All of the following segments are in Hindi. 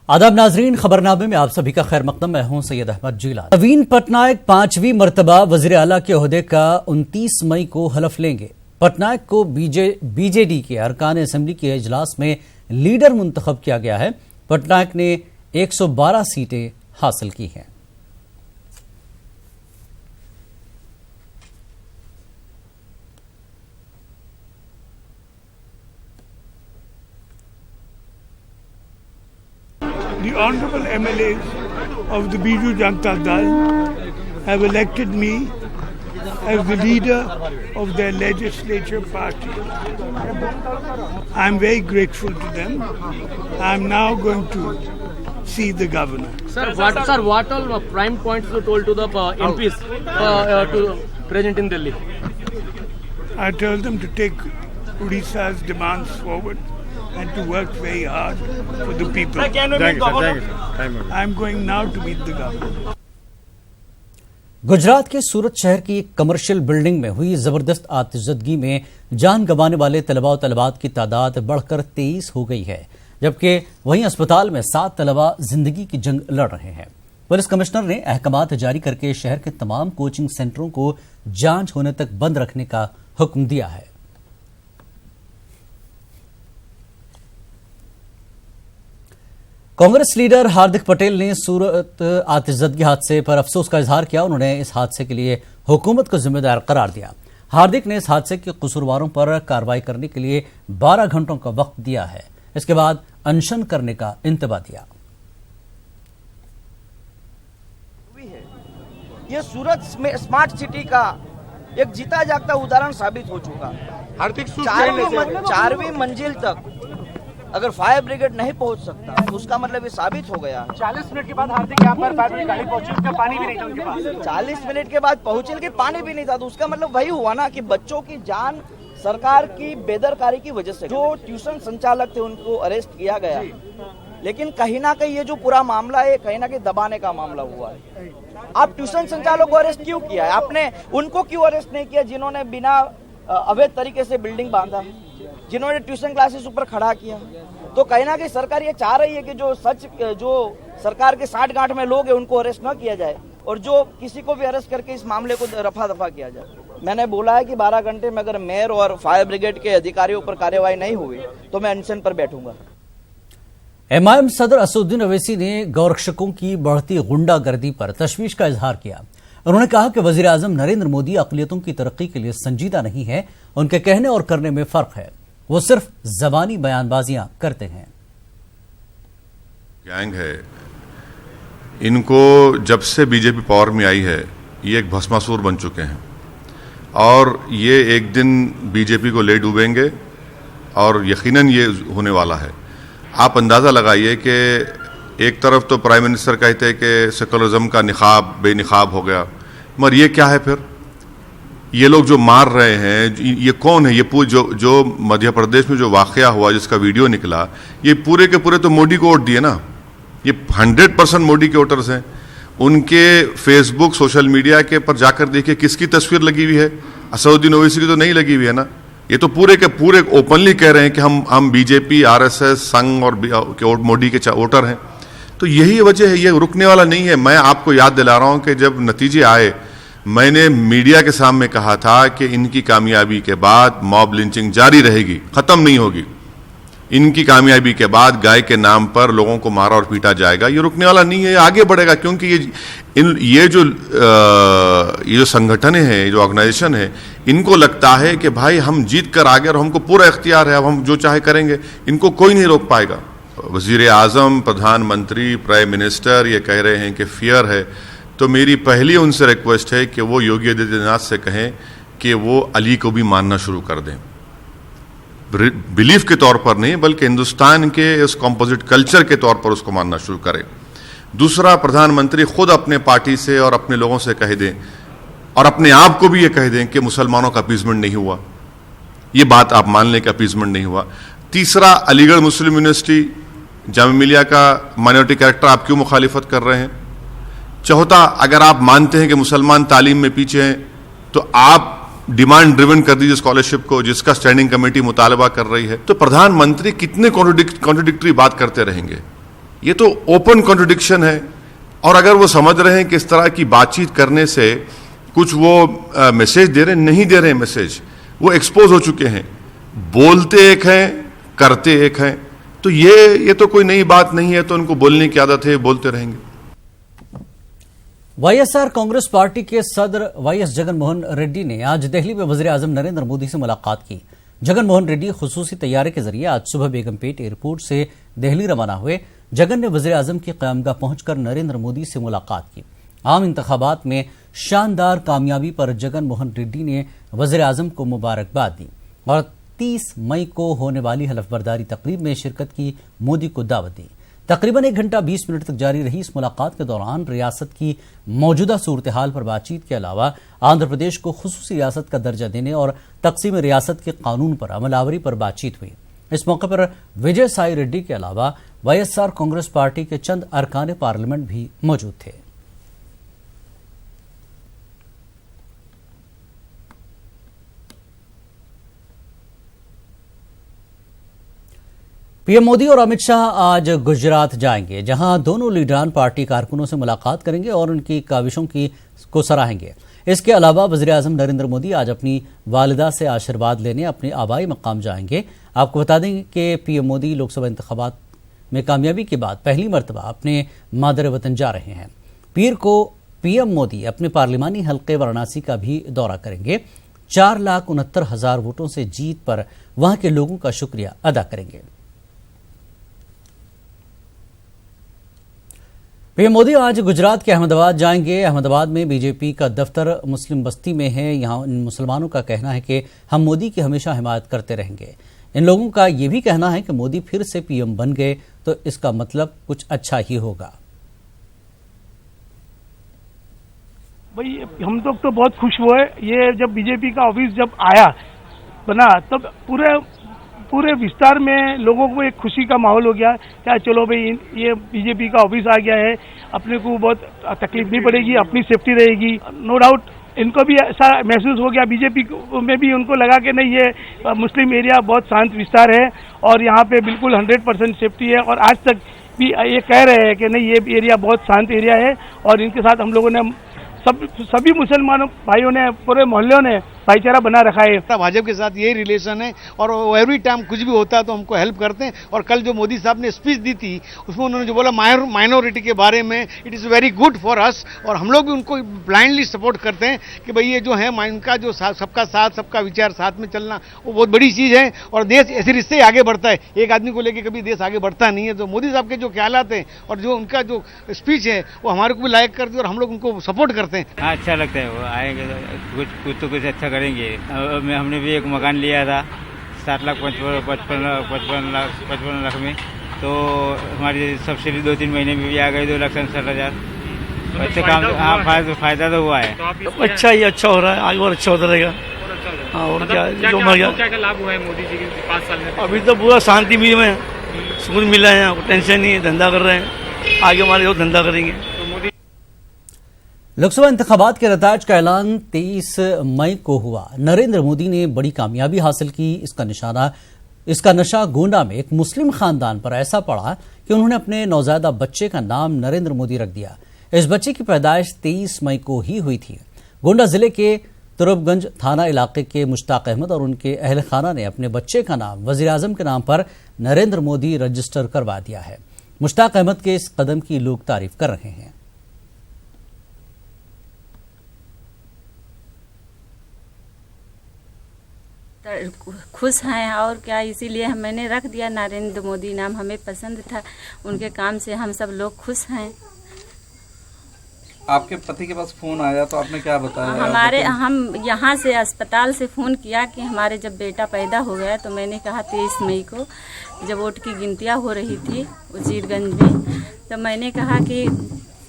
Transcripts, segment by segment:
आदाब नाजरीन, खबरनामे में आप सभी का खैर मकदम। मैं हूं सैयद अहमद जीला। नवीन पटनायक 5वीं मर्तबा वजीर आला के ओहदे का 29 मई को हलफ लेंगे। पटनायक को बीजेडी के अरकान असेंबली के इजलास में लीडर मुंतखब किया गया है। पटनायक ने 112 सीटें हासिल की हैं। The honorable MLAs of the Biju Janata Dal have elected me as the leader of their legislature party. I am very grateful to them. I am now going to see the governor. Sir, what all prime points you told to the MPs to present in Delhi? I told them to take Odisha's demands forward and to work very hard for the people. I am going now to meet the governor. Gujarat के सूरत शहर की एक कमर्शियल बिल्डिंग में हुई जबरदस्त आतिशबाजी में जान गंवाने वाले तलबा और तलबात की तादाद बढ़कर 23 हो गई है, जबकि वहीं अस्पताल में 7 तलबा जिंदगी की जंग लड़ रहे हैं। पुलिस कमिश्नर ने अहकामात जारी करके शहर के तमाम कोचिंग सेंटरों को जांच होने तक बंद रखने का हुक्म दिया है। कांग्रेस लीडर हार्दिक पटेल ने सूरत आतिशबाजी हादसे पर अफसोस का इजहार किया। उन्होंने इस हादसे के लिए हुकूमत को जिम्मेदार करार दिया। हार्दिक ने इस हादसे के कसूरवारों पर कार्रवाई करने के लिए 12 घंटों का वक्त दिया है। इसके बाद अनशन करने का इंतबा दिया। ये सूरत में स्मार्ट सिटी का एक जीता जागता उदाहरण साबित हो चुका। हार्दिक 4वीं मंजिल तक अगर फायर ब्रिगेड नहीं पहुंच सकता तो उसका मतलब ये साबित हो गया। 40 मिनट के बाद हार्दिक यहाँ पर गाड़ी पहुंची, उसका पानी भी नहीं था उनके पास। 40 मिनट के बाद पहुंचे लेकिन पानी भी नहीं था, तो उसका मतलब वही हुआ ना कि बच्चों की जान सरकार की बेदरकारी की वजह से। जो ट्यूशन संचालक थे उनको अरेस्ट किया गया, लेकिन कहीं ना कहीं ये जो पूरा मामला है कहीं ना कहीं दबाने का मामला हुआ है। आप ट्यूशन संचालक को अरेस्ट क्यों किया है? आपने उनको क्यों अरेस्ट नहीं किया जिन्होंने बिना अवैध तरीके से बिल्डिंग बांधा, जिन्होंने ट्यूशन क्लासेस ऊपर खड़ा किया? तो कहीं ना कहीं सरकार ये चाह रही है कि जो सरकार के 60 गांठ में लोग हैं उनको अरेस्ट न किया जाए और जो किसी को भी अरेस्ट करके इस मामले को रफा दफा किया जाए। मैंने बोला है कि 12 घंटे में अगर मेयर और फायर ब्रिगेड के अधिकारियों पर कार्रवाई नहीं हुई तो मैं अनशन पर बैठूंगा। एमआईएम सदर असदुद्दीन ओवैसी ने गौरक्षकों की बढ़ती गुंडागर्दी पर तशवीश का इजहार किया। उन्होंने कहा कि वजीर आजम नरेंद्र मोदी अक़लियतों की तरक्की के लिए संजीदा नहीं है। उनके कहने और करने में फर्क है। वो सिर्फ ज़बानी बयानबाजियां करते हैं। गैंग है, इनको जब से बीजेपी पावर में आई है ये एक भस्मासुर बन चुके हैं और ये एक दिन बीजेपी को ले डूबेंगे और यकीनन ये होने वाला है। आप अंदाज़ा लगाइए कि एक तरफ तो प्राइम मिनिस्टर कहते हैं कि सेकुलरिज्म का निखाब बेनिखाब हो गया, मगर ये क्या है फिर? ये लोग जो मार रहे हैं ये कौन है? ये पूरे जो मध्य प्रदेश में जो वाकया हुआ जिसका वीडियो निकला, ये पूरे के पूरे तो मोदी को वोट दिए ना। ये 100% मोदी के वोटर्स हैं। उनके फेसबुक सोशल मीडिया के पर जाकर देखिए किसकी तस्वीर लगी हुई है। असदुद्दीन ओवैसी की तो नहीं लगी हुई है ना। ये तो पूरे के पूरे ओपनली कह रहे हैं कि हम बीजेपी आरएसएस संघ और मोदी के वोटर हैं। तो यही वजह है, ये रुकने वाला नहीं है। मैं आपको याद दिला रहा हूं कि जब नतीजे आए मैंने मीडिया के सामने कहा था कि इनकी कामयाबी के बाद मॉब लिंचिंग जारी रहेगी, खत्म नहीं होगी। इनकी कामयाबी के बाद गाय के नाम पर लोगों को मारा और पीटा जाएगा। ये रुकने वाला नहीं है, आगे बढ़ेगा। क्योंकि ये जो संगठन है, जो ऑर्गेनाइजेशन है, इनको लगता है कि भाई हम जीत कर आ गए और हमको पूरा इख्तियार है, अब हम जो चाहे करेंगे, इनको कोई नहीं रोक पाएगा। वजीर आजम, प्रधानमंत्री, प्राइम मिनिस्टर ये कह रहे हैं कि फियर है, तो मेरी पहली उनसे रिक्वेस्ट है कि वो योगी आदित्यनाथ से कहें कि वो अली को भी मानना शुरू कर दें। बिलीफ के तौर पर नहीं बल्कि हिंदुस्तान के इस कॉम्पोजिट कल्चर के तौर पर उसको मानना शुरू करें। दूसरा, प्रधानमंत्री खुद अपने पार्टी से और अपने लोगों से कह दें और अपने आप को भी ये कह दें कि मुसलमानों का अपीजमेंट नहीं हुआ। ये बात आप मान लें कि अपीजमेंट नहीं हुआ। तीसरा, अलीगढ़ मुस्लिम यूनिवर्सिटी जामिया मिलिया का माइनॉरिटी कैरेक्टर आप क्यों मुखालिफत कर रहे हैं? चौथा, अगर आप मानते हैं कि मुसलमान तालीम में पीछे हैं तो आप डिमांड ड्रिवन कर दीजिए स्कॉलरशिप को, जिसका स्टैंडिंग कमेटी मुतालबा कर रही है। तो प्रधानमंत्री कितने कॉन्ट्रडिक्टरी बात करते रहेंगे? ये तो ओपन कॉन्ट्रडिक्शन है। और अगर वो समझ रहे हैं कि इस तरह की बातचीत करने से कुछ वो मैसेज दे रहे, नहीं दे रहे मैसेज, वो एक्सपोज हो चुके हैं। बोलते एक हैं, करते एक हैं। तो ये तो कोई नई बात नहीं है, तो उनको बोलने की आदत है, बोलते रहेंगे। वाईएसआर कांग्रेस पार्टी के सदर वाईएस जगनमोहन रेड्डी ने आज दिल्ली में वजीर आजम नरेंद्र मोदी से मुलाकात की। जगनमोहन रेड्डी खुसूसी तैयारी के जरिए आज सुबह बेगमपेट एयरपोर्ट से दिल्ली रवाना हुए। जगन ने वजीर आजम की क़यामगाह पहुंचकर नरेंद्र मोदी से मुलाकात की। आम इंतखाबात में शानदार कामयाबी पर जगनमोहन रेड्डी ने वजीर आजम को मुबारकबाद दी और 30 मई को होने वाली हलफबरदारी तकरीब में शिरकत की मोदी को दावत दी। तकरीबन 1 घंटा 20 मिनट तक जारी रही इस मुलाकात के दौरान रियासत की मौजूदा सूरत हाल पर बातचीत के अलावा आंध्र प्रदेश को खुसूसी रियासत का दर्जा देने और तकसीम रियासत के कानून पर अमलावरी पर बातचीत हुई। इस मौके पर विजय साई रेड्डी के अलावा वाईएसआर कांग्रेस पार्टी के चंद अरकान पार्लियामेंट भी मौजूद थे। पीएम मोदी और अमित शाह आज गुजरात जाएंगे, जहां दोनों लीडरान पार्टी कारकुनों से मुलाकात करेंगे और उनकी काविशों को सराहेंगे। इसके अलावा वज़ीर आज़म नरेंद्र मोदी आज अपनी वालिदा से आशीर्वाद लेने अपने आबाई मकाम जाएंगे। आपको बता दें कि पीएम मोदी लोकसभा इंतखाबात में कामयाबी के बाद पहली मरतबा अपने मादर वतन जा रहे हैं। पीर को पीएम मोदी अपने पार्लिमानी हल्के वाराणसी का भी दौरा करेंगे। 4,69,000 वोटों से जीत पर वहां के लोगों का शुक्रिया अदा करेंगे। पीएम मोदी आज गुजरात के अहमदाबाद जाएंगे। अहमदाबाद में बीजेपी का दफ्तर मुस्लिम बस्ती में है। यहां इन मुसलमानों का कहना है कि हम मोदी की हमेशा हिमायत करते रहेंगे। इन लोगों का यह भी कहना है कि मोदी फिर से पीएम बन गए तो इसका मतलब कुछ अच्छा ही होगा। भाई हम लोग तो बहुत खुश हुए। ये जब बीजेपी का ऑफिस जब आया बना तब पूरे विस्तार में लोगों को एक खुशी का माहौल हो गया। क्या चलो भाई ये बीजेपी का ऑफिस आ गया है, अपने को बहुत तकलीफ नहीं पड़ेगी, अपनी सेफ्टी रहेगी। नो डाउट इनको भी ऐसा महसूस हो गया, बीजेपी में भी उनको लगा कि नहीं ये मुस्लिम एरिया बहुत शांत विस्तार है और यहाँ पे बिल्कुल 100% सेफ्टी है। और आज तक भी ये कह रहे हैं कि नहीं ये एरिया बहुत शांत एरिया है और इनके साथ हम लोगों ने सभी मुसलमानों भाइयों ने, पूरे मोहल्लों ने भाईचारा बना रखा है। भाजपा के साथ यही रिलेशन है और एवरी टाइम कुछ भी होता है तो हमको हेल्प करते हैं। और कल जो मोदी साहब ने स्पीच दी थी उसमें उन्होंने जो बोला माइनॉरिटी के बारे में, it is very good for us. और हम लोग भी उनको ब्लाइंडली सपोर्ट करते हैं कि भाई ये जो है इनका जो सबका साथ, सबका विचार, साथ में चलना, वो बहुत बड़ी चीज़ है। और देश ऐसे रिश्ते आगे बढ़ता है, एक आदमी को लेकर कभी देश आगे बढ़ता नहीं है। तो मोदी साहब के जो ख्यालात हैं और जो उनका जो स्पीच है वो हमारे को भी लायक करती है और हम लोग उनको सपोर्ट करते हैं। अच्छा लगता है, वो आएंगे कुछ तो कुछ अच्छा करेंगे। हमने भी एक मकान लिया था 7,55,55 लाख में, तो हमारी सब्सिडी 2-3 महीने में भी आ गई 2,67,000। अच्छे काम, हाँ फायदा तो हुआ है। अच्छा ही अच्छा हो रहा है, आगे और अच्छा होता रहेगा। हाँ और क्या जो मर गया, क्या लाभ हुआ है मोदी जी के 5 साल में? अभी तो पूरा शांति भी में सुकून मिला है, टेंशन नहीं है, धंधा कर रहे हैं, आगे हमारे और धंधा करेंगे। लोकसभा इंतखाबात के नतीजे का ऐलान 23 मई को हुआ। नरेंद्र मोदी ने बड़ी कामयाबी हासिल की। इसका नशा गोंडा में एक मुस्लिम खानदान पर ऐसा पड़ा कि उन्होंने अपने नौज़ायदा बच्चे का नाम नरेंद्र मोदी रख दिया। इस बच्चे की पैदाइश 23 मई को ही हुई थी। गोंडा जिले के तुरबगंज थाना इलाके के मुश्ताक अहमद और उनके अहल खाना ने अपने बच्चे का नाम वज़ीर आज़म के नाम पर नरेंद्र मोदी रजिस्टर करवा दिया है। मुश्ताक अहमद के इस कदम की लोग तारीफ कर रहे हैं। खुश हैं और क्या, इसीलिए मैंने रख दिया नरेंद्र मोदी नाम, हमें पसंद था, उनके काम से हम सब लोग खुश हैं। आपके पति के पास फोन आया तो आपने क्या बताया? हम यहाँ से अस्पताल से फ़ोन किया कि हमारे जब बेटा पैदा हो गया तो मैंने कहा 23 मई को जब वोट की गिनतियाँ हो रही थी उजीरगंज में, तो मैंने कहा कि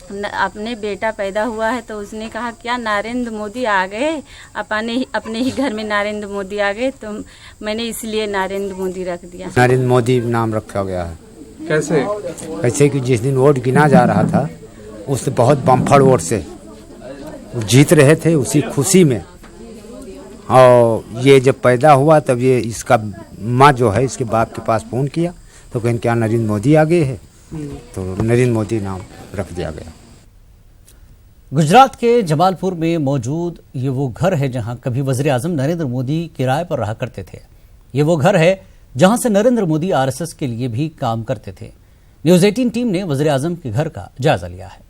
अपने बेटा पैदा हुआ है, तो उसने कहा क्या नरेंद्र मोदी आ गए, अपने ही घर में नरेंद्र मोदी आ गए, तो मैंने इसलिए नरेंद्र मोदी रख दिया। नरेंद्र मोदी नाम रखा गया है। कैसे कि जिस दिन वोट गिना जा रहा था उससे बहुत बम्फर वोट से जीत रहे थे, उसी खुशी में। और ये जब पैदा हुआ तब ये इसका माँ जो है इसके बाप के पास फ़ोन किया तो कहें क्या नरेंद्र मोदी आ गए है। तो नरेंद्र मोदी नाम रख दिया गया। गुजरात के जमालपुर में मौजूद ये वो घर है जहां कभी वजीर आजम नरेंद्र मोदी किराए पर रहा करते थे। ये वो घर है जहां से नरेंद्र मोदी आरएसएस के लिए भी काम करते थे। न्यूज 18 टीम ने वजीर आजम के घर का जायजा लिया है।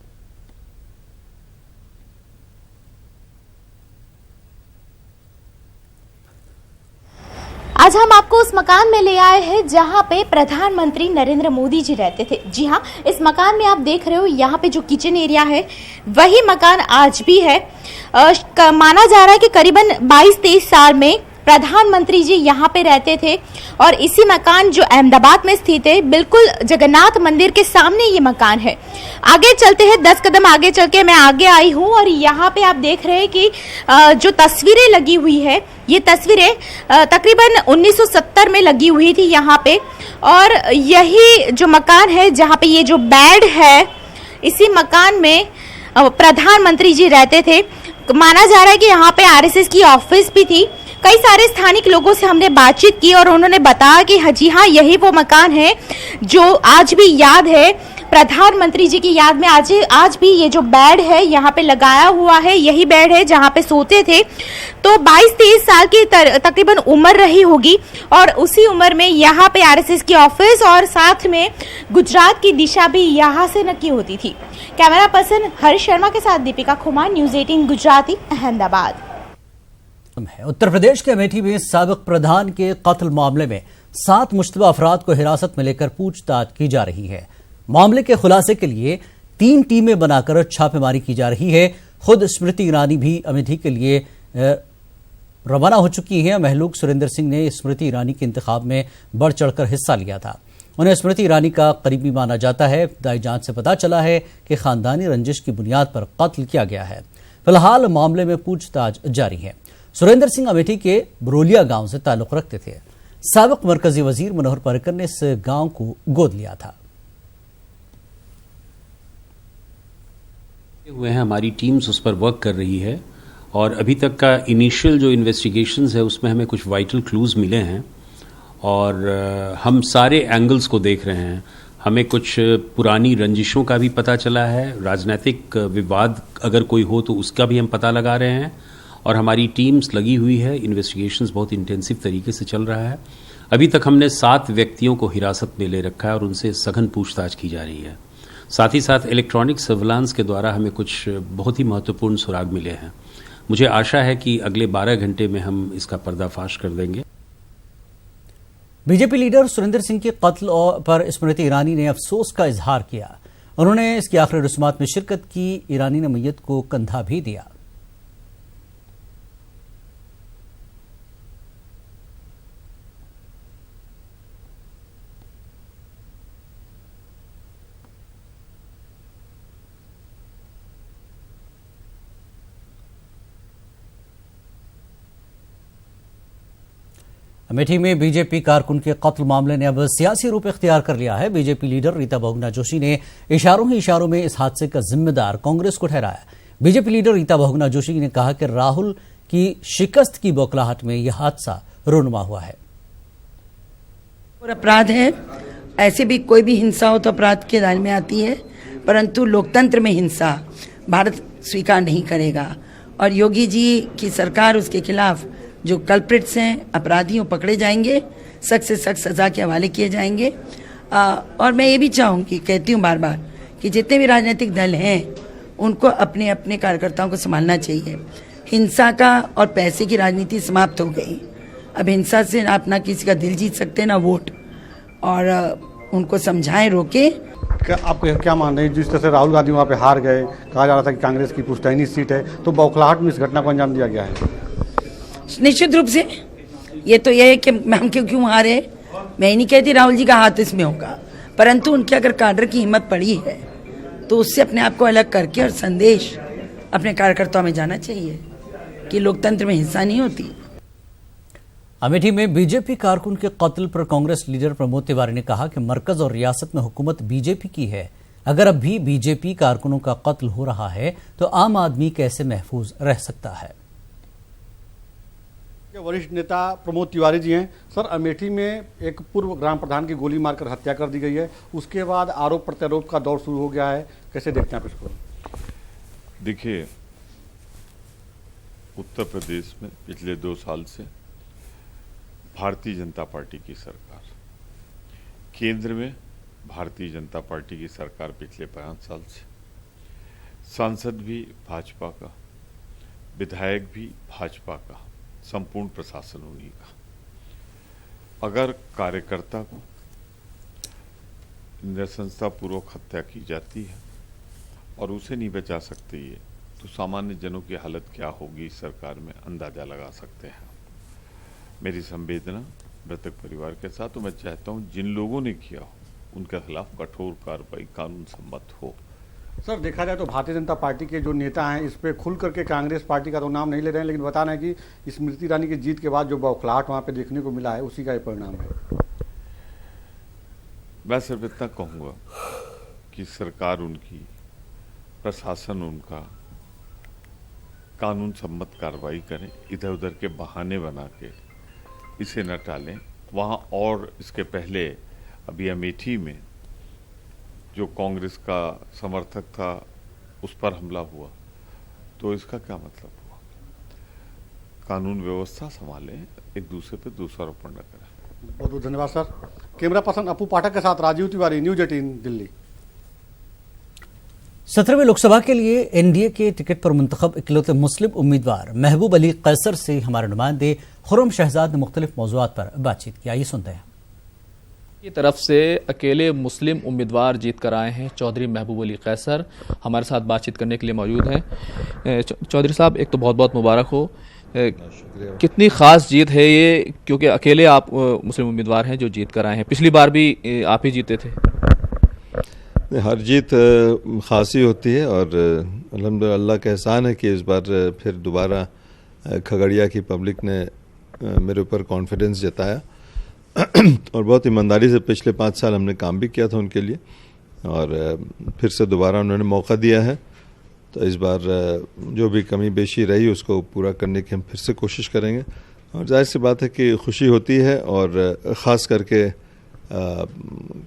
आज हम आपको उस मकान में ले आए हैं जहां पे प्रधानमंत्री नरेंद्र मोदी जी रहते थे। जी हां, इस मकान में आप देख रहे हो यहाँ पे जो किचन एरिया है वही मकान आज भी है। माना जा रहा है कि करीबन 22-23 साल में प्रधानमंत्री जी यहाँ पे रहते थे और इसी मकान जो अहमदाबाद में स्थित है, बिल्कुल जगन्नाथ मंदिर के सामने ये मकान है। आगे चलते हैं, 10 कदम आगे चल के मैं आगे आई हूँ और यहाँ पे आप देख रहे हैं कि जो तस्वीरें लगी हुई है, ये तस्वीरें तकरीबन 1970 में लगी हुई थी यहाँ पे। और यही जो मकान है जहाँ पे ये जो बेड है, इसी मकान में प्रधानमंत्री जी रहते थे। माना जा रहा है कि यहाँ पे आरएसएस की ऑफिस भी थी। कई सारे स्थानिक लोगों से हमने बातचीत की और उन्होंने बताया कि जी हाँ, यही वो मकान है जो आज भी याद है प्रधानमंत्री जी की याद में। आज भी ये जो बेड है यहाँ पे लगाया हुआ है, यही बेड है जहाँ पे सोते थे। तो 22-23 साल की तकरीबन उम्र रही होगी और उसी उम्र में यहाँ पे आरएसएस की ऑफिस और साथ में गुजरात की दिशा भी यहाँ से नक्की होती थी। कैमरा पर्सन हरीश शर्मा के साथ दीपिका खुमार, न्यूज 18 गुजराती, अहमदाबाद। उत्तर प्रदेश के अमेठी में साबिक प्रधान के कत्ल मामले में 7 मुश्तबा अफराद को हिरासत में लेकर पूछताछ की जा रही है। मामले के खुलासे के लिए 3 टीमें बनाकर छापेमारी की जा रही है। खुद स्मृति ईरानी भी अमेठी के लिए रवाना हो चुकी है। महलूक सुरेंद्र सिंह ने स्मृति ईरानी के इंतखाब में बढ़ चढ़कर हिस्सा लिया था। उन्हें स्मृति ईरानी का करीबी माना जाता है। इब्तदाई जांच से पता चला है कि खानदानी रंजिश की बुनियाद पर कत्ल किया गया है। फिलहाल मामले में पूछताछ जारी है। सुरेंद्र सिंह अमेठी के बरोलिया गांव से ताल्लुक रखते थे। साबिक मरकजी वजीर मनोहर पर्रिकर ने इस गांव को गोद लिया था। हुए हैं, हमारी टीम्स उस पर वर्क कर रही है और अभी तक का इनिशियल जो इन्वेस्टिगेशंस है उसमें हमें कुछ वाइटल क्लूज मिले हैं और हम सारे एंगल्स को देख रहे हैं। हमें कुछ पुरानी रंजिशों का भी पता चला है, राजनीतिक विवाद अगर कोई हो तो उसका भी हम पता लगा रहे हैं और हमारी टीम्स लगी हुई है। इन्वेस्टिगेशंस बहुत इंटेंसिव तरीके से चल रहा है। अभी तक हमने 7 व्यक्तियों को हिरासत में ले रखा है और उनसे सघन पूछताछ की जा रही है। साथ ही साथ इलेक्ट्रॉनिक सर्विलांस के द्वारा हमें कुछ बहुत ही महत्वपूर्ण सुराग मिले हैं। मुझे आशा है कि अगले 12 घंटे में हम इसका पर्दाफाश कर देंगे। बीजेपी लीडर सुरेंद्र सिंह के कत्ल पर स्मृति ईरानी ने अफसोस का इजहार किया। उन्होंने इसकी आखिरी रस्मात में शिरकत की। ईरानी ने मैयत को कंधा भी दिया। अमेठी में बीजेपी कारकुन के कत्ल मामले ने अब सियासी रूप इख्तियार कर लिया है। बीजेपी लीडर रीता बहुगुणा जोशी ने इशारों ही इशारों में इस हादसे का जिम्मेदार कांग्रेस को ठहराया। बीजेपी लीडर रीता बहुगुणा जोशी ने कहा कि राहुल की शिकस्त की बौखलाहट में यह हादसा रोनुमा हुआ है। और अपराध है, ऐसे भी कोई भी हिंसा हो तो अपराध के दायरे में आती है, परंतु लोकतंत्र में हिंसा भारत स्वीकार नहीं करेगा और योगी जी की सरकार उसके खिलाफ जो कल्प्रिट्स हैं, अपराधियों पकड़े जाएंगे, सख्त से सख्त सजा के हवाले किए जाएंगे। और मैं ये भी चाहूँगी, कहती हूँ बार बार कि जितने भी राजनीतिक दल हैं उनको अपने अपने कार्यकर्ताओं को संभालना चाहिए। हिंसा का और पैसे की राजनीति समाप्त हो गई। अब हिंसा से आप ना किसी का दिल जीत सकते ना वोट, और उनको समझाएं, रोके। आपको क्या मान रहे हैं, जिस तरह से राहुल गांधी वहाँ पे हार गए, कहा जा रहा था कि कांग्रेस की पुश्तैनी सीट है, तो बौखलाहट में इस घटना को अंजाम दिया गया है? निश्चित रूप से ये तो यह है कि हम क्यों हारे। मैं ही नहीं कहती राहुल जी का हाथ इसमें होगा, परंतु उनके अगर काडर की हिम्मत पड़ी है तो उससे अपने आप को अलग करके और संदेश अपने कार्यकर्ताओं में जाना चाहिए कि लोकतंत्र में हिंसा नहीं होती। अमेठी में बीजेपी कारकुन के कत्ल पर कांग्रेस लीडर प्रमोद तिवारी ने कहा कि मरकज और रियासत में हुकूमत बीजेपी की है। अगर अब भी बीजेपी कारकुनों का कत्ल हो रहा है तो आम आदमी कैसे महफूज रह सकता है? वरिष्ठ नेता प्रमोद तिवारी जी हैं। सर, अमेठी में एक पूर्व ग्राम प्रधान की गोली मारकर हत्या कर दी गई है, उसके बाद आरोप प्रत्यारोप का दौर शुरू हो गया है, कैसे देखते हैं आप इसको? देखिए, उत्तर प्रदेश में पिछले 2 साल से भारतीय जनता पार्टी की सरकार, केंद्र में भारतीय जनता पार्टी की सरकार पिछले 5 साल से, सांसद भी भाजपा का, विधायक भी भाजपा का, संपूर्ण प्रशासन उन्हीं का। अगर कार्यकर्ता को नृशंसता पूर्वक हत्या की जाती है और उसे नहीं बचा सकती है, तो सामान्य जनों की हालत क्या होगी इस सरकार में अंदाजा लगा सकते हैं। मेरी संवेदना मृतक परिवार के साथ, तो मैं चाहता हूं जिन लोगों ने किया हो उनके खिलाफ कठोर कार्रवाई कानून सम्मत हो। सर, देखा जाए तो भारतीय जनता पार्टी के जो नेता हैं इस पे खुल करके कांग्रेस पार्टी का तो नाम नहीं ले रहे हैं, लेकिन बता रहे हैं कि स्मृति ईरानी की जीत के बाद जो बौखलाहट वहां पे देखने को मिला है उसी का ये परिणाम है। मैं सिर्फ इतना कहूंगा कि सरकार उनकी, प्रशासन उनका कानून सम्मत कार्रवाई करें, इधर उधर के बहाने बना के इसे न टालें। वहाँ और इसके पहले अभी अमेठी में जो कांग्रेस का समर्थक था उस पर हमला हुआ, तो इसका क्या मतलब हुआ? कानून व्यवस्था संभालें, एक दूसरे पर दोषारोपण न करें। बहुत बहुत धन्यवाद सर। कैमरा पर्सन अपू पाठक के साथ राजीव तिवारी, न्यूज 18 दिल्ली। 17वीं लोकसभा के लिए एनडीए के टिकट पर मुंतखब इकलौते मुस्लिम उम्मीदवार महबूब अली कैसर से हमारे नुमाइंदे खुर्रम शहजाद ने मुख्तलिफ मौज़ूआत पर बातचीत की। आइए सुनते हैं। की तरफ से अकेले मुस्लिम उम्मीदवार जीत कर आए हैं चौधरी महबूब अली कैसर, हमारे साथ बातचीत करने के लिए मौजूद हैं। चौधरी साहब, एक तो बहुत बहुत मुबारक हो। कितनी ख़ास जीत है ये, क्योंकि अकेले आप मुस्लिम उम्मीदवार हैं जो जीत कर आए हैं? पिछली बार भी आप ही जीते थे। हर जीत ख़ास ही होती है और अल्हम्दुलिल्लाह अल्लाह का एहसान है कि इस बार फिर दोबारा खगड़िया की पब्लिक ने मेरे ऊपर कॉन्फिडेंस जताया और बहुत ईमानदारी से पिछले 5 साल हमने काम भी किया था उनके लिए, और फिर से दोबारा उन्होंने मौका दिया है। तो इस बार जो भी कमी बेशी रही उसको पूरा करने की हम फिर से कोशिश करेंगे। और जाहिर सी बात है कि खुशी होती है, और ख़ास करके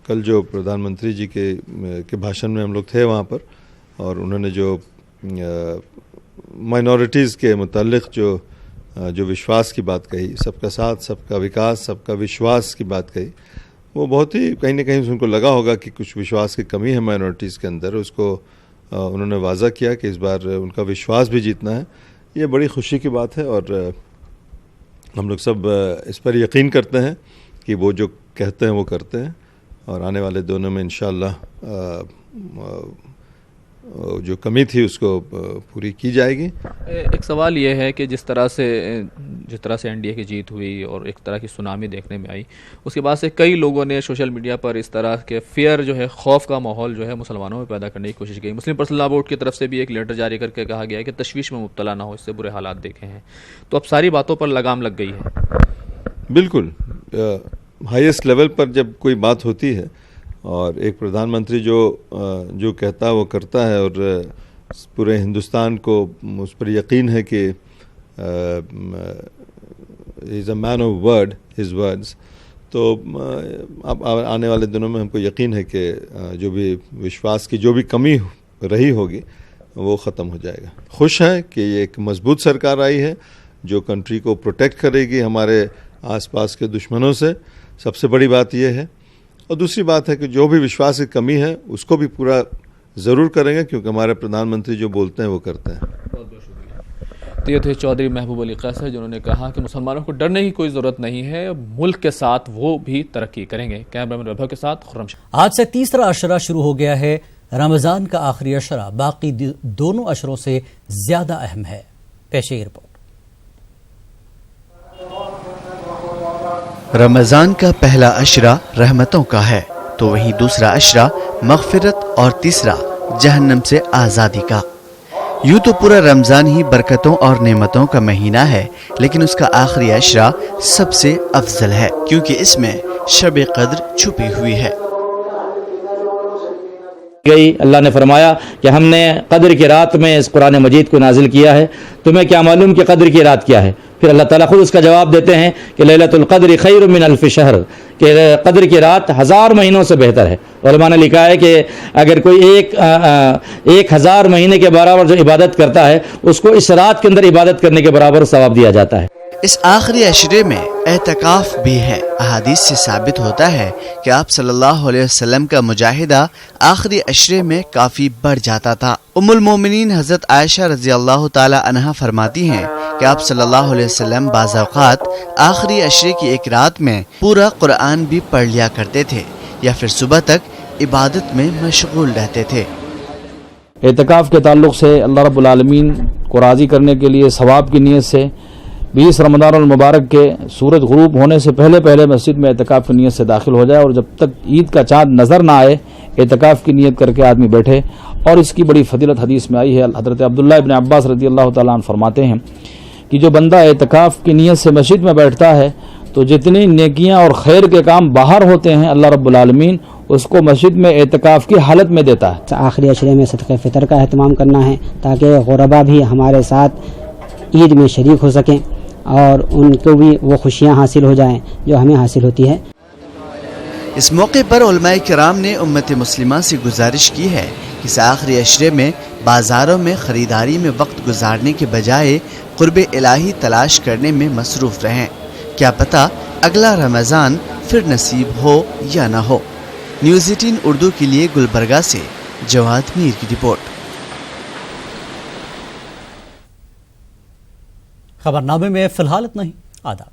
कल जो प्रधानमंत्री जी के भाषण में हम लोग थे वहाँ पर, और उन्होंने जो माइनॉरिटीज़ के मुताल्लिक़ जो विश्वास की बात कही, सबका साथ, सबका विकास, सबका विश्वास की बात कही, वो बहुत ही कहीं ना कहीं उनको लगा होगा कि कुछ विश्वास की कमी है माइनॉरिटीज़ के अंदर। उसको उन्होंने वाज़ा किया कि इस बार उनका विश्वास भी जीतना है। ये बड़ी खुशी की बात है, और हम लोग सब इस पर यकीन करते हैं कि वो जो कहते हैं वो करते हैं, और आने वाले दिनों में इंशाअल्लाह जो कमी थी उसको पूरी की जाएगी। एक सवाल ये है कि जिस तरह से एनडीए की जीत हुई और एक तरह की सुनामी देखने में आई, उसके बाद से कई लोगों ने सोशल मीडिया पर इस तरह के फियर जो है, खौफ का माहौल जो है मुसलमानों में पैदा करने की कोशिश की। मुस्लिम पर्सनल लॉ बोर्ड की तरफ से भी एक लेटर जारी करके कहा गया है कि तशवीश में मुब्तला ना हो, इससे बुरे हालात देखे हैं। तो अब सारी बातों पर लगाम लग गई है। बिल्कुल, हाईएस्ट लेवल पर जब कोई बात होती है और एक प्रधानमंत्री जो कहता है वो करता है, और पूरे हिंदुस्तान को उस पर यकीन है कि is a man of word, his words, तो अब आने वाले दिनों में हमको यकीन है कि जो भी विश्वास की जो भी कमी रही होगी वो ख़त्म हो जाएगा। खुश हैं कि ये एक मजबूत सरकार आई है जो कंट्री को प्रोटेक्ट करेगी हमारे आसपास के दुश्मनों से, सबसे बड़ी बात यह है। और दूसरी बात है कि जो भी विश्वास की कमी है उसको भी पूरा ज़रूर करेंगे, क्योंकि हमारे प्रधानमंत्री जो बोलते हैं वो करते हैं। बहुत बहुत शुक्रिया। तो ये थे चौधरी महबूब अली कैसर, जिन्होंने कहा कि मुसलमानों को डरने की कोई ज़रूरत नहीं है, मुल्क के साथ वो भी तरक्की करेंगे। कैमरामैन वैभव के साथ खुर्रम। आज से तीसरा अशरा शुरू हो गया है। रमज़ान का आखिरी अशरा बाकी दोनों अशरों से ज़्यादा अहम है। पेशे रिपोर्ट। रमज़ान का पहला अशरा रहमतों का है, तो वहीं दूसरा अशरा मग़फ़िरत और तीसरा जहन्नम से आज़ादी का। यूँ तो पूरा रमज़ान ही बरकतों और नेमतों का महीना है, लेकिन उसका आखिरी अशरा सबसे अफजल है, क्योंकि इसमें शब क़द्र छुपी हुई है। अल्लाह ने फरमाया कि हमने कद्र की रात में इस कुरान मजीद को नाजिल किया है। तुम्हें क्या मालूम कि कद्र की रात क्या है? फिर अल्लाह ताला खुद उसका जवाब देते हैं कि लैलतुल क़द्र खैरुम मिन अल्फ़ि शहर, कि क़द्र की रात 1000 महीनों से बेहतर है। उलमा ने लिखा है कि अगर कोई 1000 महीने के बराबर जो इबादत करता है उसको इस रात के अंदर इबादत करने के बराबर सवाब दिया जाता है। इस आखिरी अशरे में एतकाफ भी है। अहादीस से साबित होता है कि आप सल्लल्लाहु अलैहि वसल्लम का मुजाहिदा आखिरी अशरे में काफी बढ़ जाता था। उम्मुल मोमिनीन हजरत आयशा रजी अल्लाह ताला अन्हा फरमाती हैं कि आप सल्लल्लाहु अलैहि वसल्लम बाज़ औक़ात आखिरी अशरे की एक रात में पूरा कुरान भी पढ़ लिया करते थे या फिर सुबह तक इबादत में मशगूल रहते थे। एतकाफ़ के ताल्लुक़ से अल्लाह रब्बुल आलमीन को राज़ी करने के लिए सवाब की नीयत से 20 रमज़ानुल मुबारक के सूरज गुरूब होने से पहले पहले मस्जिद में एतकाफ़ की नीयत से दाखिल हो जाए और जब तक ईद का चाँद नज़र ना आए एतकाफ़ की नीयत करके आदमी बैठे। और इसकी बड़ी फजीलत हदीस में आई है। हज़रत अब्दुल्ला इब्न अब्बास रज़ी अल्लाह तआला अन्हु फरमाते हैं कि जो बंदा एतकाफ़ की नीयत से मस्जिद में बैठता है तो जितनी नेकियां और खैर के काम बाहर होते हैं अल्लाह रब्बुल आलमीन उसको मस्जिद में एतकाफ़ की हालत में देता है। आखिरी अशरे में सदक़े फ़ितर का अहतमाम करना है ताकि गुरबा भी हमारे साथ ईद में शरीक हो सकें और उनको भी वो खुशियाँ हासिल हो जाएं जो हमें हासिल होती है। इस मौके पर उलमाए किराम ने उम्मत मुस्लिमा से गुजारिश की है कि इस आखिरी अशरे में बाज़ारों में ख़रीदारी में वक्त गुजारने के बजाय क़ुर्ब इलाही तलाश करने में मसरूफ़ रहें। क्या पता अगला रमज़ान फिर नसीब हो या न हो। न्यूज़ 18 उर्दू के लिए गुलबर्गा से जवाद मीर की रिपोर्ट। खबरनामे में फिलहाल इतना ही। आदाब।